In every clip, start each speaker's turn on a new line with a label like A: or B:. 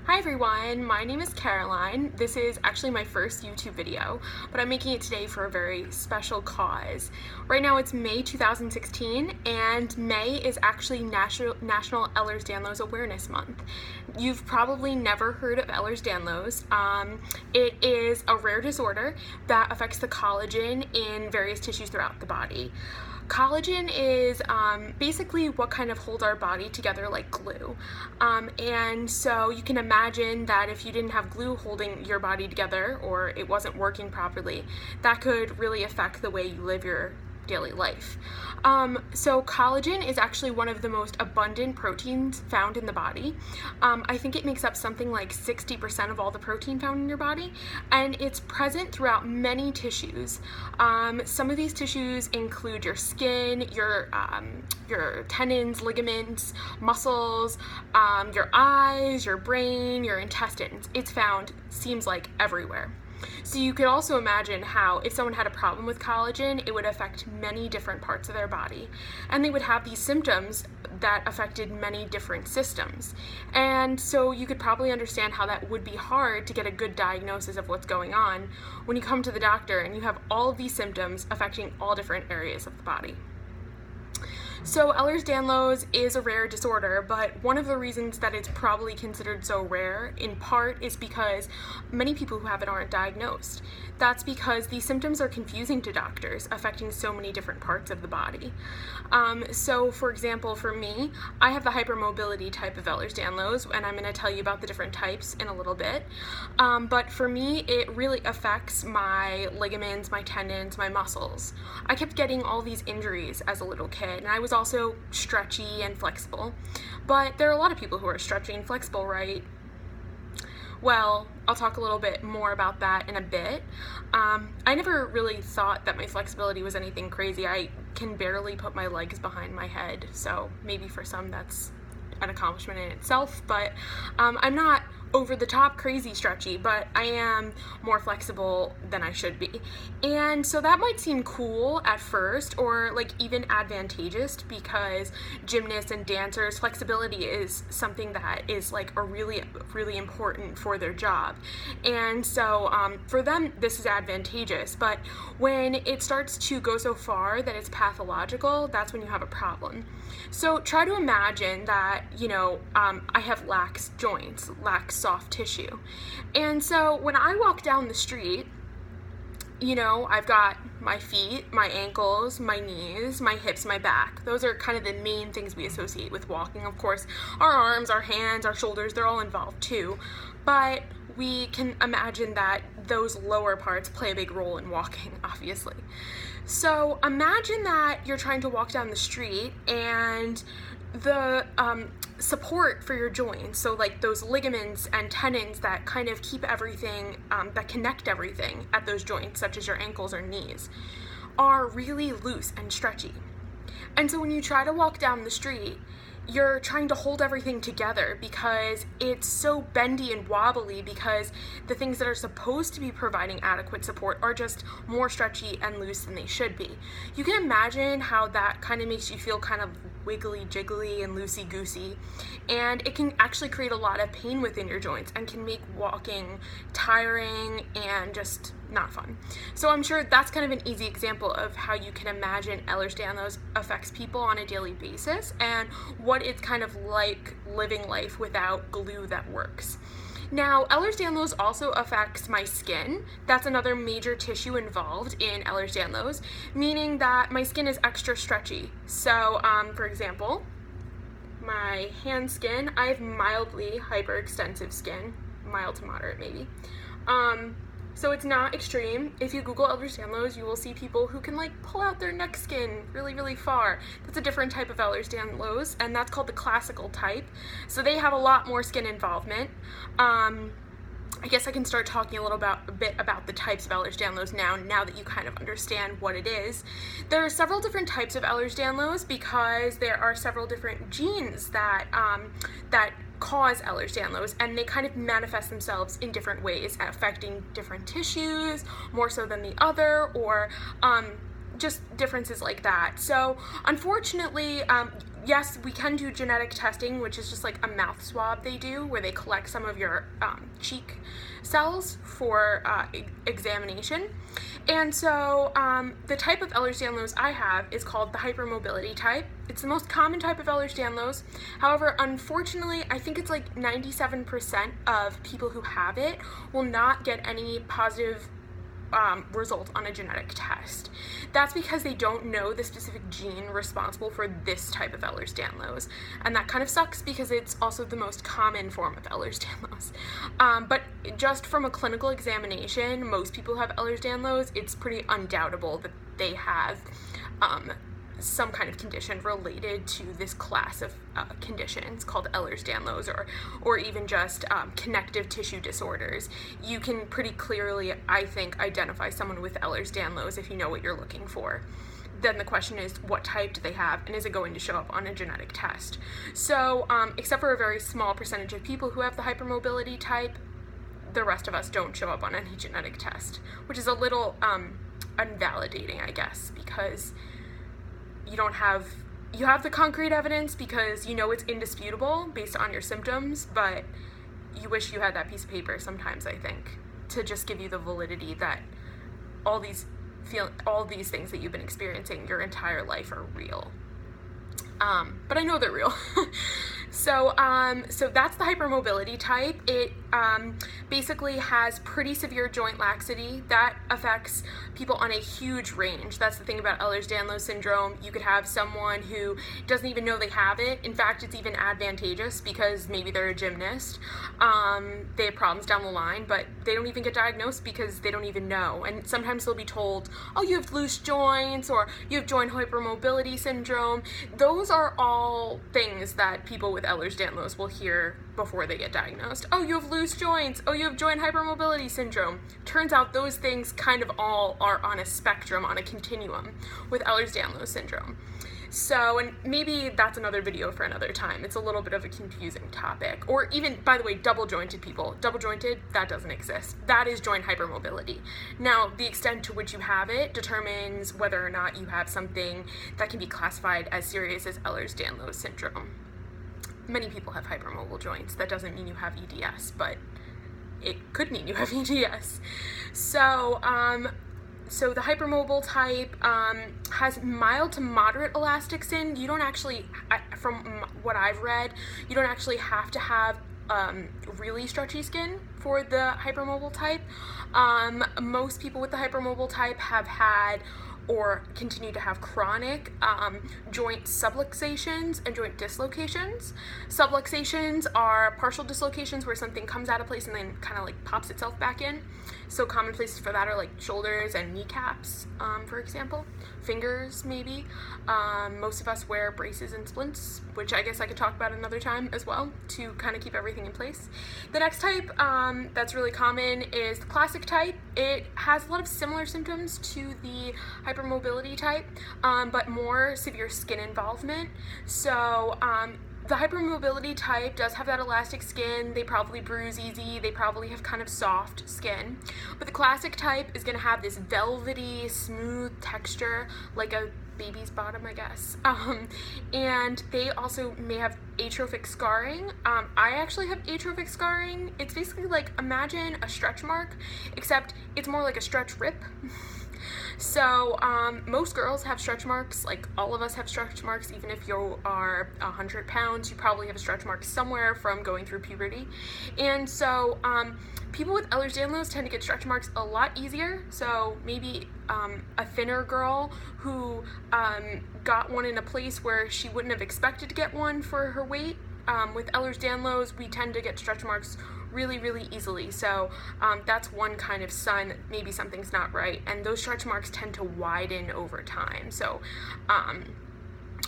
A: Hi everyone, my name is Caroline. This is actually my first YouTube video, but I'm making it today for a very special cause. Right now it's May 2016, and May is actually National Ehlers-Danlos Awareness Month. You've probably never heard of Ehlers-Danlos. It is a rare disorder that affects the collagen in various tissues throughout the body. Collagen is basically what kind of holds our body together like glue. And so you can imagine that if you didn't have glue holding your body together or it wasn't working properly, that could really affect the way you live your daily life. So collagen is actually one of the most abundant proteins found in the body. I think it makes up something like 60% of all the protein found in your body, and it's present throughout many tissues. Some of these tissues include your skin, your tendons, ligaments, muscles, your eyes, your brain, your intestines. It's found, seems like, everywhere. So you could also imagine how if someone had a problem with collagen, it would affect many different parts of their body. And they would have these symptoms that affected many different systems. And so you could probably understand how that would be hard to get a good diagnosis of what's going on when you come to the doctor and you have all of these symptoms affecting all different areas of the body. So Ehlers-Danlos is a rare disorder, but one of the reasons that it's probably considered so rare, in part, is because many people who have it aren't diagnosed. That's because these symptoms are confusing to doctors, affecting so many different parts of the body. So for example, for me, I have the hypermobility type of Ehlers-Danlos, and I'm going to tell you about the different types in a little bit. But for me, it really affects my ligaments, my tendons, my muscles. I kept getting all these injuries as a little kid, and I was also stretchy and flexible. But there are a lot of people who are stretchy and flexible, right? Well, I'll talk a little bit more about that in a bit. I never really thought that my flexibility was anything crazy. I can barely put my legs behind my head, so maybe for some that's an accomplishment in itself, but I'm not over the top crazy stretchy, but I am more flexible than I should be. And so that might seem cool at first, or like even advantageous, because gymnasts and dancers, flexibility is something that is like a really important for their job. And so for them this is advantageous, but when it starts to go so far that it's pathological, that's when you have a problem. So try to imagine that, I have lax joints, lax soft tissue. And so when I walk down the street, I've got my feet, my ankles, my knees, my hips, my back. Those are kind of the main things we associate with walking. Of course, our arms, our hands, our shoulders, they're all involved too. But we can imagine that those lower parts play a big role in walking, obviously. So imagine that you're trying to walk down the street and the support for your joints, so like those ligaments and tendons that kind of keep everything, that connect everything at those joints, such as your ankles or knees, are really loose and stretchy. And so when you try to walk down the street, you're trying to hold everything together because it's so bendy and wobbly, because the things that are supposed to be providing adequate support are just more stretchy and loose than they should be. You can imagine how that kind of makes you feel kind of wiggly jiggly and loosey goosey, and it can actually create a lot of pain within your joints and can make walking tiring and just not fun. So I'm sure that's kind of an easy example of how you can imagine Ehlers-Danlos affects people on a daily basis and what it's kind of like living life without glue that works. Now, Ehlers-Danlos also affects my skin. That's another major tissue involved in Ehlers-Danlos, meaning that my skin is extra stretchy. So, for example, my hand skin, I have mildly hyperextensive skin, mild to moderate maybe. So it's not extreme. If you Google Ehlers-Danlos, you will see people who can like pull out their neck skin really far. That's a different type of Ehlers-Danlos, and that's called the classical type. So they have a lot more skin involvement. I guess I can start talking a bit about the types of Ehlers-Danlos now that you kind of understand what it is. There are several different types of Ehlers-Danlos because there are several different genes that cause Ehlers-Danlos, and they kind of manifest themselves in different ways, affecting different tissues more so than the other, or just differences like that. So unfortunately, yes, we can do genetic testing, which is just like a mouth swab they do, where they collect some of your cheek cells for examination. And so the type of Ehlers-Danlos I have is called the hypermobility type. It's the most common type of Ehlers-Danlos. However, unfortunately, I think it's like 97% of people who have it will not get any positive result on a genetic test. That's because they don't know the specific gene responsible for this type of Ehlers-Danlos, and that kind of sucks because it's also the most common form of Ehlers-Danlos. But just from a clinical examination, most people who have Ehlers-Danlos, it's pretty undoubtable that they have some kind of condition related to this class of conditions called Ehlers-Danlos, or even just connective tissue disorders. You can pretty clearly, I think, identify someone with Ehlers-Danlos if you know what you're looking for. Then the question is, what type do they have, and is it going to show up on a genetic test? So, except for a very small percentage of people who have the hypermobility type, the rest of us don't show up on any genetic test, which is a little unvalidating, I guess, because you have the concrete evidence because you know it's indisputable based on your symptoms, but you wish you had that piece of paper sometimes, I think, to just give you the validity that all these things that you've been experiencing your entire life are real. But I know they're real. So that's the hypermobility type. It basically has pretty severe joint laxity that affects people on a huge range. That's the thing about Ehlers-Danlos syndrome. You could have someone who doesn't even know they have it. In fact, it's even advantageous because maybe they're a gymnast. They have problems down the line, but they don't even get diagnosed because they don't even know. And sometimes they'll be told, oh, you have loose joints, or you have joint hypermobility syndrome. Those are all things that people with Ehlers-Danlos will hear before they get diagnosed. Oh, you have loose joints. Oh, you have joint hypermobility syndrome. Turns out those things kind of all are on a spectrum, on a continuum with Ehlers-Danlos syndrome. So, and maybe that's another video for another time. It's a little bit of a confusing topic. Or even, by the way, double-jointed people. Double-jointed, that doesn't exist. That is joint hypermobility. Now, the extent to which you have it determines whether or not you have something that can be classified as serious as Ehlers-Danlos syndrome. Many people have hypermobile joints. That doesn't mean you have EDS, but it could mean you have EDS. So the hypermobile type has mild to moderate elastic skin. You don't actually, from what I've read, you don't actually have to have really stretchy skin for the hypermobile type. Most people with the hypermobile type have had or continue to have chronic joint subluxations and joint dislocations. Subluxations are partial dislocations where something comes out of place and then kind of like pops itself back in. So common places for that are like shoulders and kneecaps, for example. Fingers, maybe. Most of us wear braces and splints, which I guess I could talk about another time as well to kind of keep everything in place. The next type that's really common is the classic type. It has a lot of similar symptoms to the hypermobility type, but more severe skin involvement. So the hypermobility type does have that elastic skin. They probably bruise easy. They probably have kind of soft skin. But the classic type is going to have this velvety, smooth texture, like a baby's bottom, I guess. And they also may have atrophic scarring. I actually have atrophic scarring. It's basically like, imagine a stretch mark, except it's more like a stretch rip. So most girls have stretch marks, like all of us have stretch marks. Even if you are 100 pounds, you probably have a stretch mark somewhere from going through puberty. And so people with Ehlers-Danlos tend to get stretch marks a lot easier. So maybe a thinner girl who got one in a place where she wouldn't have expected to get one for her weight. With Ehlers-Danlos, we tend to get stretch marks really, really easily. So that's one kind of sign that maybe something's not right. And those stretch marks tend to widen over time. So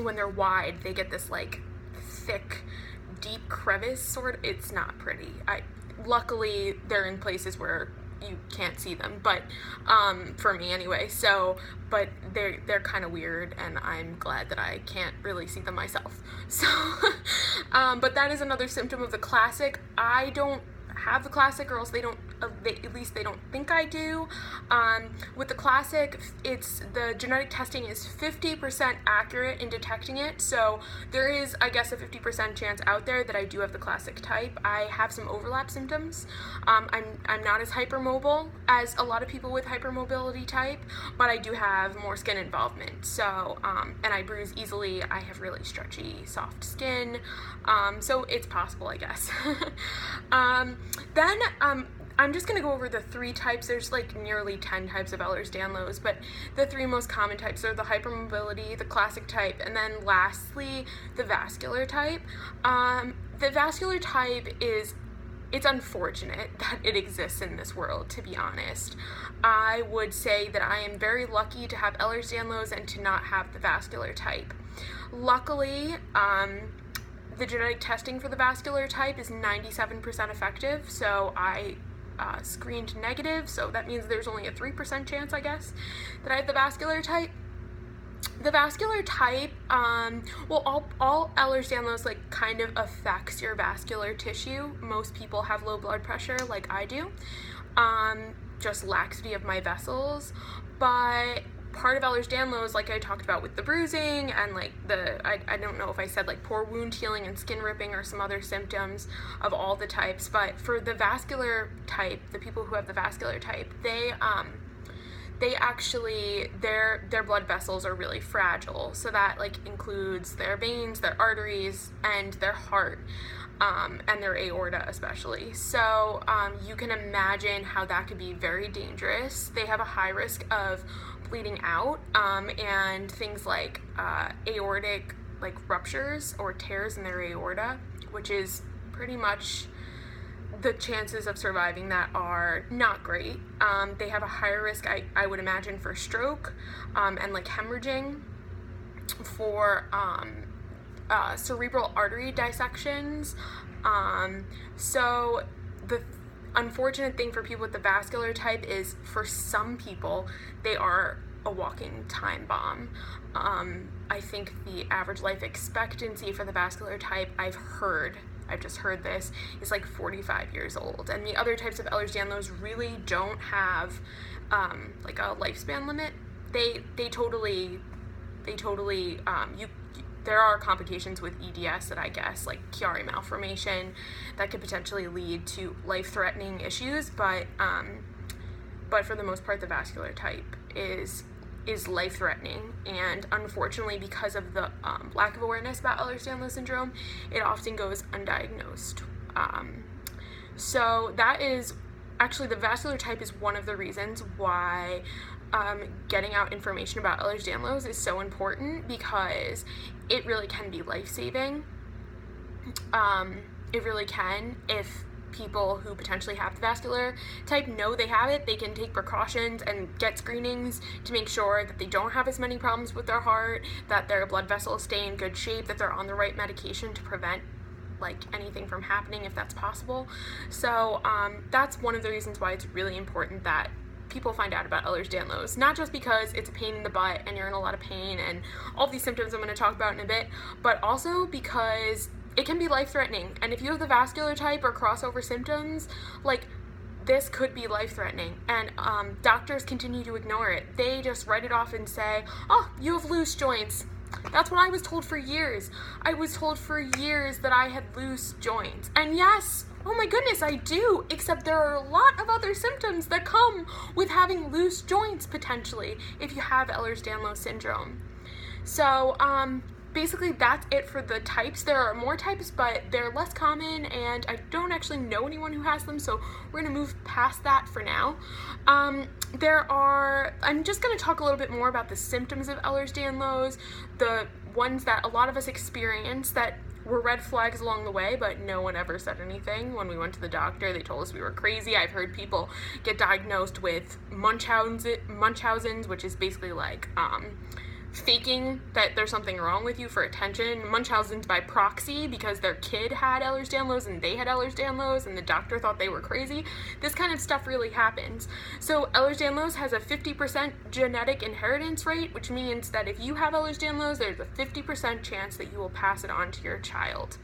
A: when they're wide, they get this like thick, deep crevice sort of. It's not pretty. Luckily, they're in places where you can't see them, but for me anyway. So, but they're kind of weird, and I'm glad that I can't really see them myself. So, but that is another symptom of the classic. I don't have the classic, or else they don't, at least they don't think I do. With the classic, the genetic testing is 50% accurate in detecting it, so there is, I guess, a 50% chance out there that I do have the classic type. I have some overlap symptoms. I'm not as hypermobile as a lot of people with hypermobility type, but I do have more skin involvement, so, and I bruise easily. I have really stretchy, soft skin, so it's possible, I guess. Then I'm just going to go over the 3 types. There's like nearly 10 types of Ehlers-Danlos, but the 3 most common types are the hypermobility, the classic type, and then lastly, the vascular type. The vascular type it's unfortunate that it exists in this world, to be honest. I would say that I am very lucky to have Ehlers-Danlos and to not have the vascular type. Luckily, the genetic testing for the vascular type is 97% effective, so I screened negative, so that means there's only a 3% chance, I guess, that I have the vascular type. The vascular type, well, all Ehlers-Danlos like kind of affects your vascular tissue. Most people have low blood pressure like I do, just laxity of my vessels, but part of Ehlers-Danlos, like I talked about with the bruising and like I don't know if I said like poor wound healing and skin ripping or some other symptoms of all the types, but for the vascular type, the people who have the vascular type, they actually, their blood vessels are really fragile, so that like includes their veins, their arteries, and their heart, and their aorta especially. So you can imagine how that could be very dangerous. They have a high risk of bleeding out, and things like aortic like ruptures or tears in their aorta, which is pretty much the chances of surviving that are not great. They have a higher risk, I would imagine, for stroke, and like hemorrhaging, for cerebral artery dissections. So the unfortunate thing for people with the vascular type is, for some people, they are a walking time bomb. I think the average life expectancy for the vascular type, I've just heard this, is like 45 years old. And the other types of Ehlers-Danlos really don't have like a lifespan limit. They totally there are complications with EDS that I guess, like Chiari malformation, that could potentially lead to life-threatening issues, but for the most part, the vascular type is life-threatening, and unfortunately, because of the lack of awareness about Ehlers-Danlos syndrome, it often goes undiagnosed. So that is actually, the vascular type is one of the reasons why getting out information about Ehlers-Danlos is so important, because it really can be life-saving. It really can. If people who potentially have the vascular type know they have it, they can take precautions and get screenings to make sure that they don't have as many problems with their heart, that their blood vessels stay in good shape, that they're on the right medication to prevent like anything from happening if that's possible. So that's one of the reasons why it's really important that people find out about Ehlers-Danlos, not just because it's a pain in the butt and you're in a lot of pain and all these symptoms I'm going to talk about in a bit, but also because it can be life-threatening. And if you have the vascular type or crossover symptoms, like, this could be life-threatening, and doctors continue to ignore it. They just write it off and say, oh, you have loose joints. That's what I was told for years. I was told for years that I had loose joints. And yes, oh my goodness, I do, except there are a lot of other symptoms that come with having loose joints, potentially, if you have Ehlers-Danlos syndrome. So, basically, that's it for the types. There are more types, but they're less common, and I don't actually know anyone who has them, so we're going to move past that for now. I'm just going to talk a little bit more about the symptoms of Ehlers-Danlos, the ones that a lot of us experience that were red flags along the way, but no one ever said anything. When we went to the doctor, they told us we were crazy. I've heard people get diagnosed with Munchausen's, which is basically like, faking that there's something wrong with you for attention. Munchausen's by proxy, because their kid had Ehlers-Danlos and they had Ehlers-Danlos and the doctor thought they were crazy. This kind of stuff really happens. So Ehlers-Danlos has a 50% genetic inheritance rate, which means that if you have Ehlers-Danlos, there's a 50% chance that you will pass it on to your child.